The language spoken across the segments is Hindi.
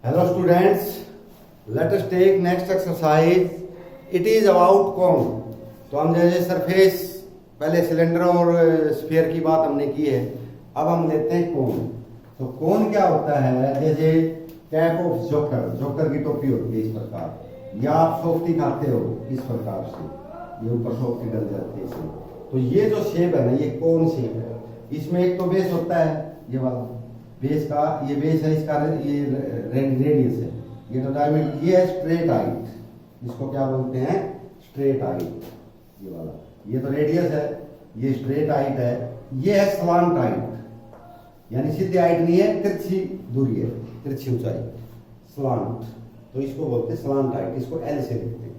Hello students, let us take next exercise. It is about cone. तो हम जैसे सरफेस पहले सिलेंडर और स्फीयर की बात हमने की है, अब हम लेते हैं कोन। तो कोन क्या होता है? जैसे कैप ऑफ जोकर, जोकर की टोपी होती है इस प्रकार, या आप सॉफ्टी खाते हो इस प्रकार से, ये ऊपर सॉफ्टी डल जाती है इसे। तो ये जो शेप है ना, ये कोन शेप है। इसमें एक तो बेस होता है, ये वाला बेस का, ये बेस है, इसका ये रेडियस है, ये तो डायमीटर, ये है स्ट्रेट हाइट, इसको क्या बोलते हैं? Straight height. ये वाला, ये तो रेडियस है, ये स्ट्रेट हाइट है। ये है स्लांट हाइट, यानी सीधी हाइट नहीं है, तिरछी दूरी है, तिरछी ऊंचाई, स्लांट। तो इसको बोलते हैं स्लांट हाइट, इसको एल से लिखते हैं।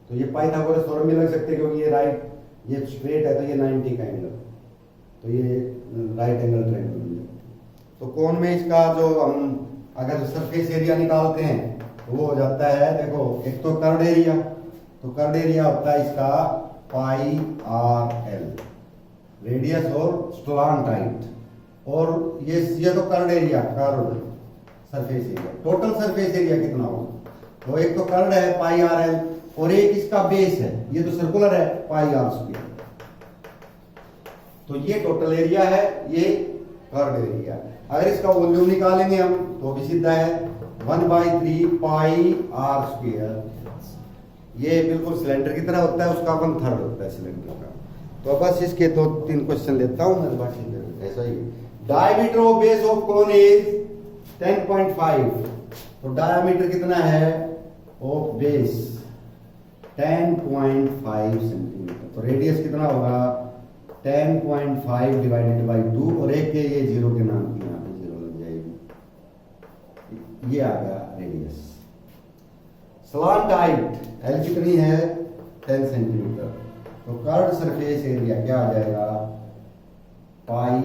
तो ये पाइथागोरस थ्योरम भी लग सकते हैं, क्योंकि ये राइट, ये स्ट्रेट है तो ये 90 का एंगल, तो ये राइट एंगल ट्रायंगल। तो कोन में इसका जो हम अगर सरफेस एरिया निकालते हैं तो वो हो जाता है, देखो, एक तो कर्ड एरिया, तो कर्ड एरिया होता है इसका पाई आर एल, रेडियस और स्लांट हाइट, और ये तो curved area, curved surface area. Total surface area कितना होगा? तो एक तो कर्ड है पाई आर एल, और एक इसका बेस है, ये तो सर्कुलर है, पाई आर स्क्वायर। तो ये टोटल एरिया है, ये कर्ड एरिया। अगर इसका वॉल्यूम निकालेंगे हम तो भी सीधा है 1/3 पाई आर स्क्वायर। ये बिल्कुल सिलेंडर की तरह होता है, उसका 1/3 होता है सिलेंडर का। तो बस इसके 2-3 क्वेश्चन लेता हूं मैं, बाकी ऐसा ही। Diameter of base of cone is 10.5। तो डायमीटर कितना है ऑफ बेस? 10.5 सेंटीमीटर। तो रेडियस कितना होगा? 10.5 डिवाइडेड बाई 2, और एक के ये जीरो के नाम की यहाँ पे जीरो लग जाएगी, ये आ गया रेडियस। स्लांट हाइट एल कितनी है? 10 सेंटीमीटर। तो कर्व्ड सरफेस एरिया क्या आ जाएगा? पाई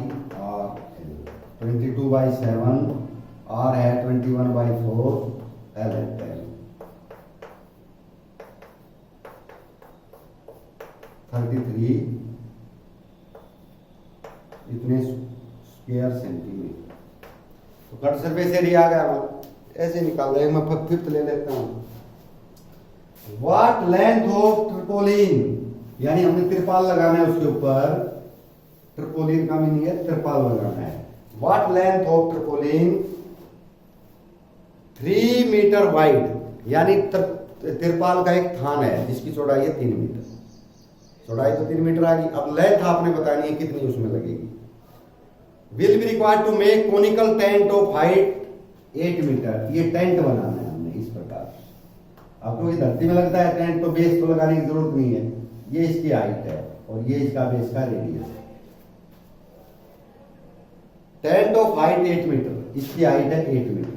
आर एल, 22/7, आर है 21/4, एल है 10, 33 इतने स्क्वायर सेंटीमीटर। तो कट सरफेस एरिया आ गया। ऐसे निकाल रहे हैं, मैं फिफ्थ ले लेता हूं। व्हाट लेंथ ऑफ ट्रिपोलिन, यानी हमने त्रिपाल लगाना है उसके ऊपर, ट्रिपोलिन का मीनिंग है त्रिपाल लगाना है। What length of tarpaulin 3 metre wide, यानी त्रिपाल का एक थान है जिसकी चौड़ाई है 3 मीटर। चौड़ाई तो 3 मीटर आ गई, अब लेंथ आपने बतानी है कितनी उसमें लगेगी। Will be required to make conical tent of height 8 metre. ये टेंट बनाना है हमने इस प्रकार। आपको ये धरती में लगता है टेंट, तो बेस तो लगाने की जरूरत नहीं है। ये इसकी हाइट है और ये इसका बेस का रेडियस है। टेंट ऑफ हाइट 8 मीटर, इसकी हाइट है 8 मीटर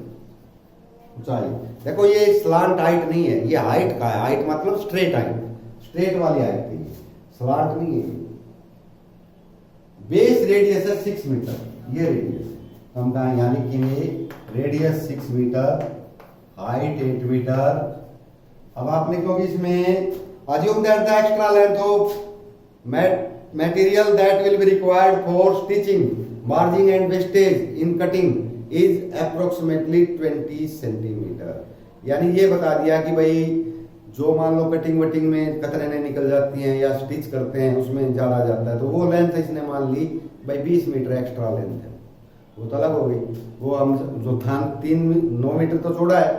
ऊंचाई। देखो ये स्लांट हाइट नहीं है, ये हाइट का है। हाइट मतलब स्ट्रेट हाइट, स्ट्रेट वाली हाइट है, ये स्लांट नहीं है। बेस रेडियस है 6 मीटर, ये रेडियस हम कहा, यानी कि रेडियस 6 मीटर, हाइट 8 मीटर। अब आपने, क्योंकि इसमें assume that the extra length of material that will be required for stitching, marging and wastage in cutting is approximately 20 centimetre. यानी ये बता दिया कि भाई जो मान लो कटिंग वटिंग में कतरने निकल जाती हैं या स्टिच करते हैं उसमें ज्यादा जाता है, तो वो लेंथ इसने मान ली भाई 20 मीटर एक्स्ट्रा लेंथ है, वो तो अलग हो गई। वो हम जो थान 9 मीटर तो चौड़ा है,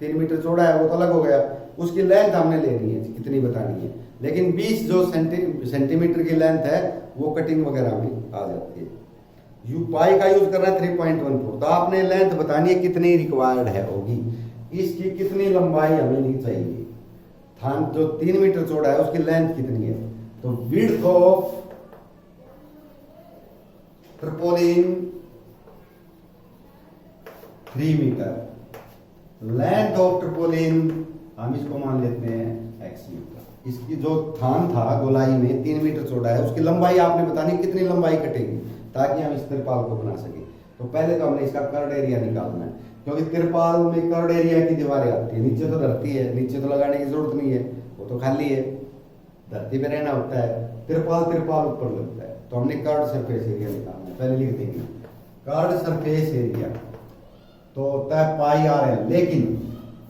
3 मीटर चौड़ा है, वो तो अलग हो गया। उसकी लेंथ हमने लेनी है, कितनी बतानी है। लेकिन 20 जो सेंटीमीटर की लेंथ है वो कटिंग वगैरह में आ जाती है। यू पाई का यूज कर रहा है 3.14। तो आपने लेंथ बतानी है कितनी रिक्वायर्ड है होगी, इसकी कितनी लंबाई हमें नहीं चाहिए। थान जो 3 मीटर चौड़ा है उसकी लेंथ कितनी है? तो width of tarpaulin 3 metre, length of tarpaulin हम इसको मान लेते हैं x मीटर। इसकी जो थान था गोलाई में 3 मीटर चौड़ा है, उसकी लंबाई आपने बतानी कितनी लंबाई कटेगी, ताकि हम इस तिरपाल को बना सके। तो पहले तो हमने इसका कर्ड एरिया निकालना है, क्योंकि तिरपाल में कर्ड एरिया की दीवारें आती है। नीचे तो धरती है, नीचे तो लगाने की जरूरत नहीं है, वो तो खाली है, धरती पे रहना होता है। तिरपाल ऊपर लगता है, तो हमने कर्ड सरफेस एरिया निकालना है। पहले लिख देंगे कर्ड सरफेस एरिया तो होता है पाई आर एल, लेकिन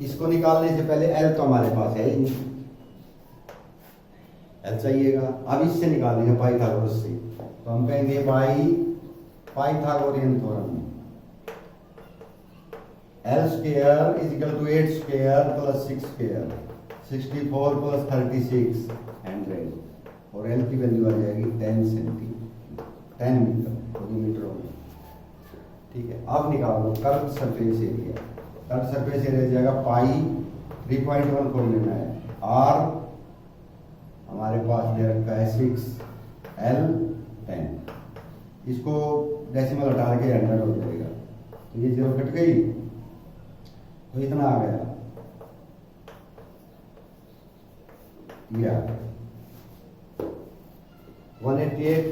इसको निकालने से पहले एल तो हमारे पास है ही नहीं, एल चाहिएगा। अब इससे निकालेंगे पाइथागोरस से, तो हम कहेंगे by Pythagorean theorem, L square is equal to 8 square plus 6 square, 64 plus 36 100, और एल की वैल्यू आ जाएगी 10 मीटर, मीटर होगी। ठीक है, अब निकालो curve surface area. Curve surface area जाएगा पाई 3.14 लेना है, आर हमारे पास दे रखा है 6, एल 10, इसको डेसिमल हटा के 100 हो जाएगा, तो ये 0 कट गई, तो इतना आ गया, ये आ गया 188,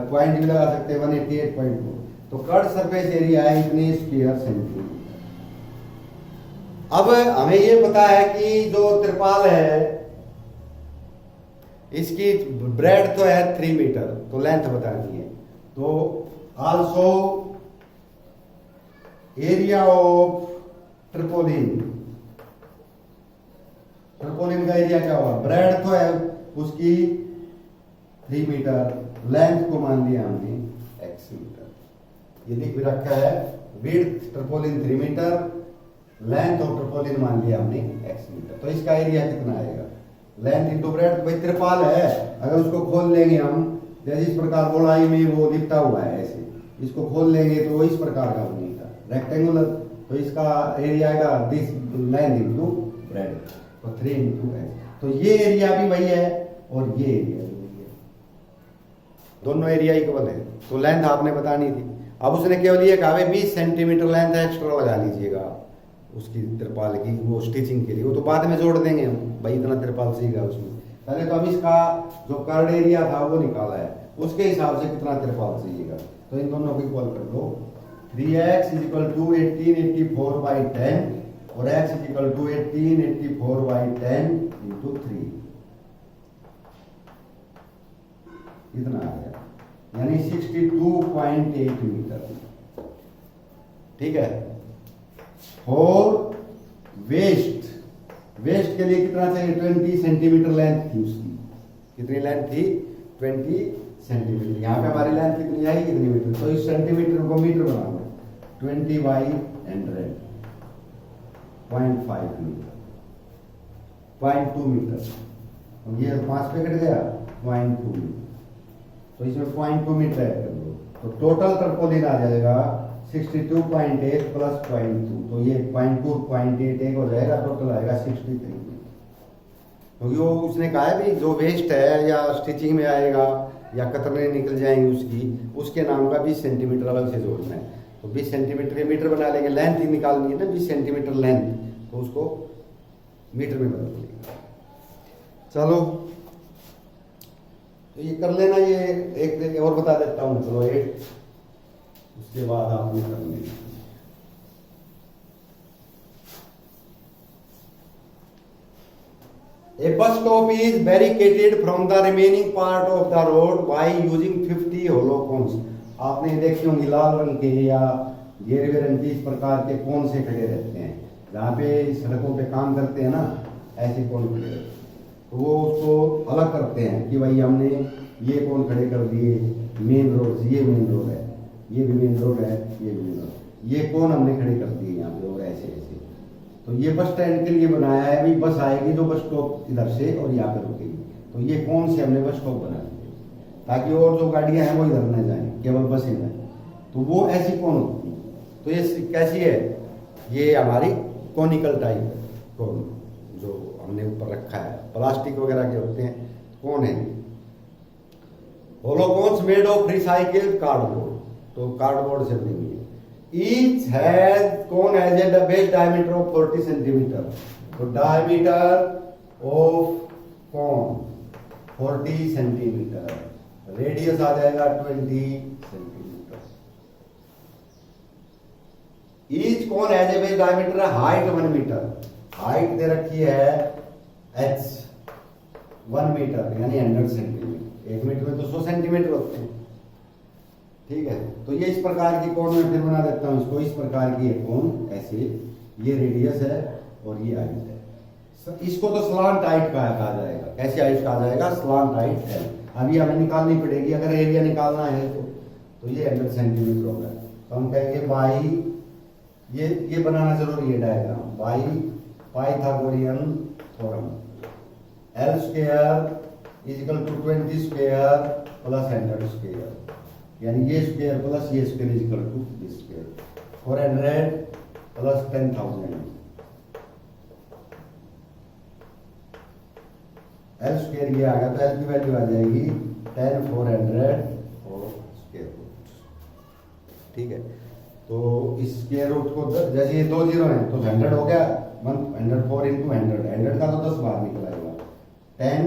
पॉइंट भी लगा सकते हैं 188.4, तो कर्व सरफेस एरिया है इतने स्क्वायर सेंटीमीटर। अब हमें ये पता है कि जो त्रिपाल है इसकी ब्रेड तो है 3 मीटर, तो लेंथ बतानी है, तो आल्सो एरिया ऑफ ट्रिपोलिन, ट्रिपोलिन का एरिया क्या होगा, ब्रेड तो है उसकी 3 मीटर, लेंथ को मान लिया हमने x मीटर, ये लिख भी रखा है, विड्थ ट्रिपोलिन 3 मीटर, लेंथ ऑफ ट्रिपोलिन मान लिया हमने x मीटर, तो इसका एरिया कितना आएगा, लेंथ इंटू ब्रेड, भाई त्रिपाल है, अगर उसको खोल लेंगे हम, जैसे इस प्रकार गोलाई में वो लिपटा हुआ है ऐसे, इसको खोल लेंगे तो वो इस प्रकार का बनेगा रेक्टेंगुलर, तो इसका एरिया आएगा दिस लेंथ इंटू ब्रेड, तो 3 इंटू x, तो ये एरिया भी वही है और ये एरिया भी वही है, दोनों एरिया इक्वल है, तो लेंथ आपने बतानी थी। अब उसने केवल ये कहा 20 सेंटीमीटर लेंथ एक्स्ट्रा लगा लीजिएगा उसकी त्रिपाल की, वो स्टिचिंग के लिए, वो तो बाद में जोड़ देंगे हम, भाई इतना त्रिपाल सीखा उसमें, पहले तो हम इसका जो कर्ड एरिया था वो निकाला है, उसके हिसाब से कितना त्रिपाल चाहिएगा, तो इन दोनों को इक्वल कर दो, 3x इज इक्वल टू 1884/10 और x is equal to 1884/10 into 3, इतना आ गया, यानी 62.8 मीटर। ठीक है, और वेस्ट, वेस्ट के लिए कितना चाहिए, 20 सेंटीमीटर लेंथ थी उसकी, कितनी लेंथ थी, 20 सेंटीमीटर, यहाँ पे हमारी लेंथ कितनी आई, कितनी मीटर, तो इस सेंटीमीटर को मीटर बना लो, 20/100, 0.5 मीटर, 0.2 मीटर, और ये 5 पे कट गया 0.2 मीटर, तो इसमें 0.2 मीटर ऐड कर दो, तो टोटल ट्रिपोलिन आ जाएगा 62.8 प्लस 0.2, तो ये 0.2 एक हो जाएगा, टोटल आएगा 63 मीटर, क्योंकि वो उसने कहा है भी जो वेस्ट है या स्टिचिंग में आएगा या कतरने निकल जाएंगी उसकी, उसके नाम का 20 सेंटीमीटर अलग से जोड़ना है, तो 20 सेंटीमीटर मीटर बना लेंगे, लेंथ ही निकालनी है ना 20 सेंटीमीटर लेंथ, तो उसको मीटर में बदल लेंगे। चलो तो ये कर लेना, ये एक और बता देता हूँ, चलो 8, उसके बाद आपने कर लेना। A bus stop is barricaded from the remaining part of the road by using 50 hollow cones। आपने देखी होंगी लाल रंग के या गेरुए रंग के इस प्रकार के कोन से खड़े रहते हैं, जहाँ पे सड़कों पे काम करते हैं ना, ऐसे कोन खड़े रहते हैं, तो वो उसको अलग करते हैं कि भाई हमने ये कोन खड़े कर दिए मेन रोड से, ये मेन रोड है, ये भी मेन रोड है, ये भी मेन रोड, ये कोन हमने खड़े कर दिए यहाँ पे, और ऐसे ऐसे, तो ये बस स्टैंड के लिए बनाया है, भी बस आएगी जो बस स्टॉप इधर से और यहाँ पे रुकेगी, तो ये कौन से हमने बस स्टॉप बना दिए ताकि और जो गाड़ियां हैं वो इधर न जाएं, केवल बसें जाएं, तो वो ऐसी कौन होती है, तो ये कैसी है, ये हमारी कॉनिकल टाइप कौन जो हमने ऊपर रखा है, प्लास्टिक वगैरह के होते हैं, कौन है hollow cones made of recycled cardboard, तो कार्डबोर्ड से बनी हुई है। Each has cone has a base diameter of 40 centimeter. So diameter of cone 40 centimeter. Radius आ जाएगा 20 centimeter. Each cone has a base diameter, height 1 meter. Height दे रखी है h 1 मीटर यानी 100 सेंटीमीटर, 1 मीटर में तो 100 सेंटीमीटर होते हैं, ठीक है। तो ये इस प्रकार की कोण में फिर बना देता हूँ इसको, इस प्रकार की एक कोण ऐसे, ये रेडियस है और ये हाइट है। इसको तो स्लांट हाइट कहा जाएगा। कैसे हाइट कहा जाएगा? स्लांट हाइट है। अभी हमें निकालनी पड़ेगी, अगर एरिया निकालना है तो ये 100 सेंटीमीटर होगा। तो हम कहेंगे बाई, ये बनाना जरूरी है diagram, by Pythagorean theorem, L square is equal to 20 square plus 100 square, यानी ये स्क्वायर प्लस ये square is equal to this square, 400 plus 10,000। L square ये आ गया तो L की वैल्यू आ जाएगी 10,400 और स्क्वायर रूट। ठीक है, तो इस स्क्वायर रूट को जैसे ये 2 जीरो है तो 100 हो गया, 104 इंटू 100 का तो 10 बाहर निकलाएगा, 10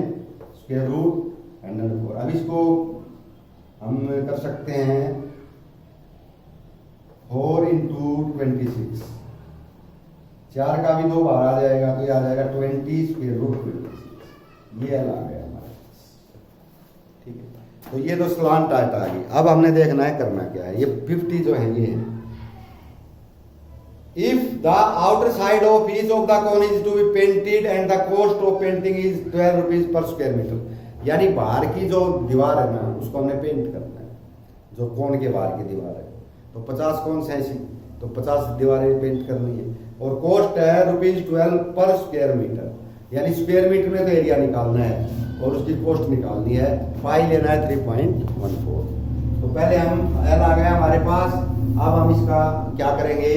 स्क्वायर रूट 104। अब इसको हम कर सकते हैं 4 इंटू 26, 4 का भी 2 बाहर आ जाएगा तो ये आ जाएगा 20 स्क्वायर रूट 26। ये आ गया हमारे पास। ठीक है, तो ये तो स्लांट हाइट आ गई। अब हमने देखना है करना क्या है। ये 50 जो है ये है, if the outer side of each of the cone is to be painted and the cost of painting is 12 rupees per square metre, यानी बाहर की जो दीवार है ना उसको हमने पेंट करना है, जो कोन के बाहर की दीवार है, तो 50 कोन से ऐसी, तो 50 दीवारें पेंट करनी है, और कॉस्ट है ₹12 पर स्क्वायर मीटर, यानी स्क्वायर मीटर में तो एरिया निकालना है और उसकी कॉस्ट निकालनी है। पाई लेना है 3.14। तो पहले हम एल आ गया हमारे पास। अब हम इसका क्या करेंगे,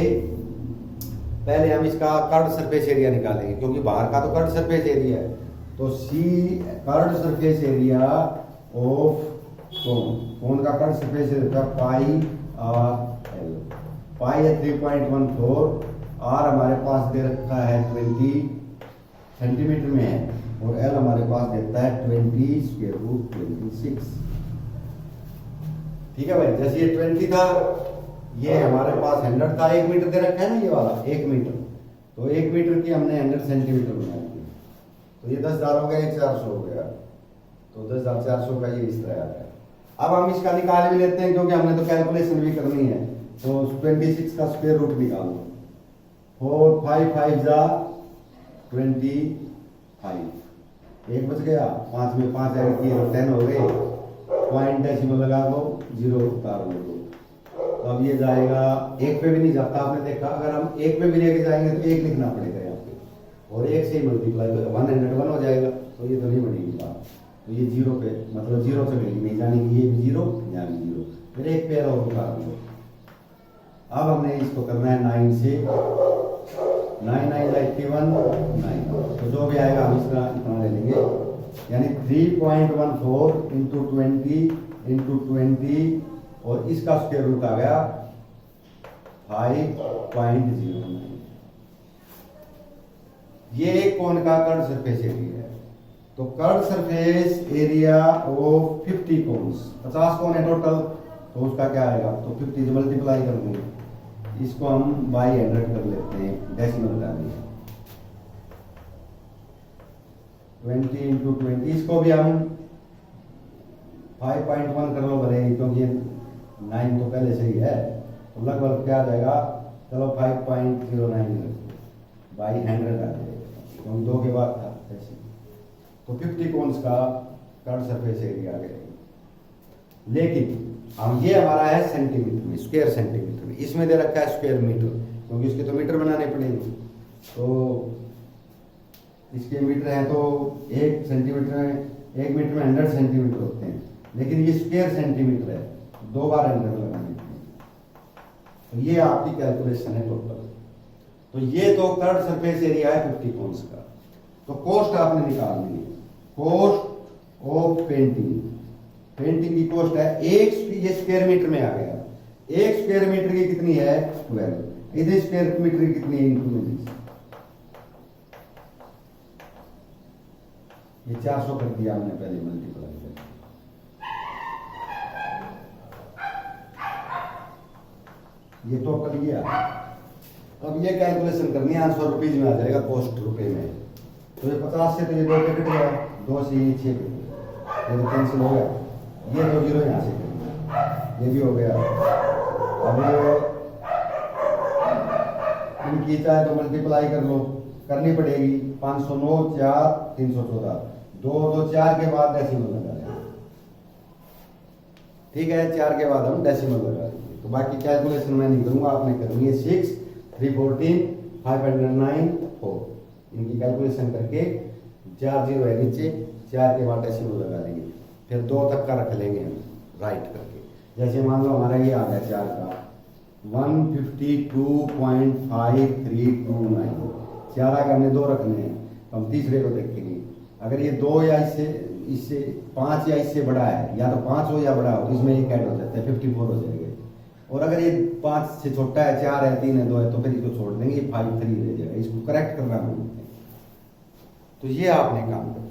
पहले हम इसका कर्व सरफेस एरिया निकालेंगे, क्योंकि बाहर का तो कर्व सरफेस एरिया है। तो see curve surface area of cone का curve surface area pi are l, pi है 3.14, आर हमारे पास दे रखा है 20 सेंटीमीटर में है, और एल हमारे पास देता है 20 स्क्वायर रूट 26। ठीक है भाई, जैसे ये 20 था, ये हमारे पास 100 था, 1 मीटर दे रखा है ना ये वाला 1 मीटर, तो 1 मीटर की हमने 100 सेंटीमीटर बना दी, तो ये 10,000 हो गया, 400 हो गया, तो 10,400 का ये इस तरह आ गया। अब हम इसका निकाल भी लेते हैं, क्योंकि हमने तो कैलकुलेशन भी करनी है, तो 26 का स्क्वायर रूट निकाल लो। 4 5 5 जा 25, एक बच गया, 5 में 5 ऐड किए तो 10 हो गए, पॉइंट डेसिमल लगा दो, 0 उतार दो। तो अब ये जाएगा, 1 पे भी नहीं जाता, आपने देखा, अगर हम 1 पे भी लेके जाएंगे तो 1 लिखना पड़ेगा यहाँ पे, और 1 से ही मल्टीप्लाई 101 हो जाएगा, तो ये तो नहीं बनेगी बात। तो ये 0 पे, मतलब 0 से लेके नहीं जानेगी, ये भी 0 यहाँ भी 0, फिर 1 पे और उतार दो। अब हमने इसको करना है 9 से, 9 9 81 9, तो जो भी आएगा हम इसका इतना ले लेंगे, यानी 3.14 इंटू 20 और इसका स्क्वायर रूट आ गया 5.09। ये एक कोन का कर्व सरफेस एरिया है। तो curve surface area of 50 cones, 50 cone है टोटल, तो उसका क्या आएगा, तो 50 से मल्टीप्लाई कर देंगे, इसको हम बाई 100 कर लेते हैं, डेसिमल डाल दिया, 20 इंटू 20, इसको भी हम 5.1 कर लो भले, क्योंकि 9 तो पहले से ही है, तो लगभग क्या आ जाएगा, चलो 5.09 बाई 100 आ जाएगा, क्योंकि 2 के बाद था ऐसे। तो 50 कोन्स का कर्व सरफेस एरिया आ गया। लेकिन हम ये हमारा है सेंटीमीटर में, स्क्वायर सेंटीमीटर में, इसमें दे रखा है स्क्वायर मीटर, क्योंकि इसके तो मीटर बनाने पड़ेंगे। तो इसके मीटर हैं, तो 1 सेंटीमीटर में, 1 मीटर में 100 सेंटीमीटर होते हैं, लेकिन ये स्क्वायर सेंटीमीटर है, 2 बार 100 लगाने पड़ेंगे। तो ये आपकी कैलकुलेशन है टोटल। तो ये तो कर्व सरफेस एरिया है 50 कोन्स का। तो कॉस्ट आपने निकालनी है, कॉस्ट ऑफ पेंटिंग, पेंटिंग की कॉस्ट है, ये स्क्वायर मीटर में आ गया, 1 स्क्वायर मीटर की कितनी है 12, इधर स्क्वायर मीटर की कितनी है इंटू, ये 400 कर दिया हमने पहले मल्टीप्लाई कर, ये टोटल ये आ। अब ये कैलकुलेशन करनी है, आंसर रुपीज में आ जाएगा, कॉस्ट रुपए में। तो ये 50 से तो ये 2 पे कट गया, 2 से ये 6 पे, ये तो कैंसिल हो गया, ये 2 जीरो यहाँ से करेंगे। ये भी हो गया। अब इनकी चाहे तो मल्टीप्लाई कर लो, करनी पड़ेगी। 509 4 314, 2 2 4 के बाद डेसिमल लगा लेंगे। ठीक है, 4 के बाद हम डेसिमल लगा लेंगे। तो बाकी कैलकुलेशन मैं नहीं करूंगा, आपने करनी है। 6 314 509 4, इनकी कैलकुलेशन करके 4 0 है नीचे, 4 के बाद डेसिमल लगा लेंगे। फिर 2 तक का रख लेंगे हम राइट करके। जैसे मान लो हमारा ये आ गया 4 का 152.5329, 4 आगे हमने 2 रखने हैं, तो हम तीसरे को देखेंगे। अगर ये 2 या इससे 5 या इससे बड़ा है, या तो 5 हो या बड़ा हो, तो इसमें एक ऐड हो जाता है, 54 हो जाएगा। और अगर ये 5 से छोटा है, 4 है, 3 है, 2 है, तो फिर इसको छोड़ देंगे, 53 रह जाएगा। इसको करेक्ट करना है। तो ये आपने काम करना।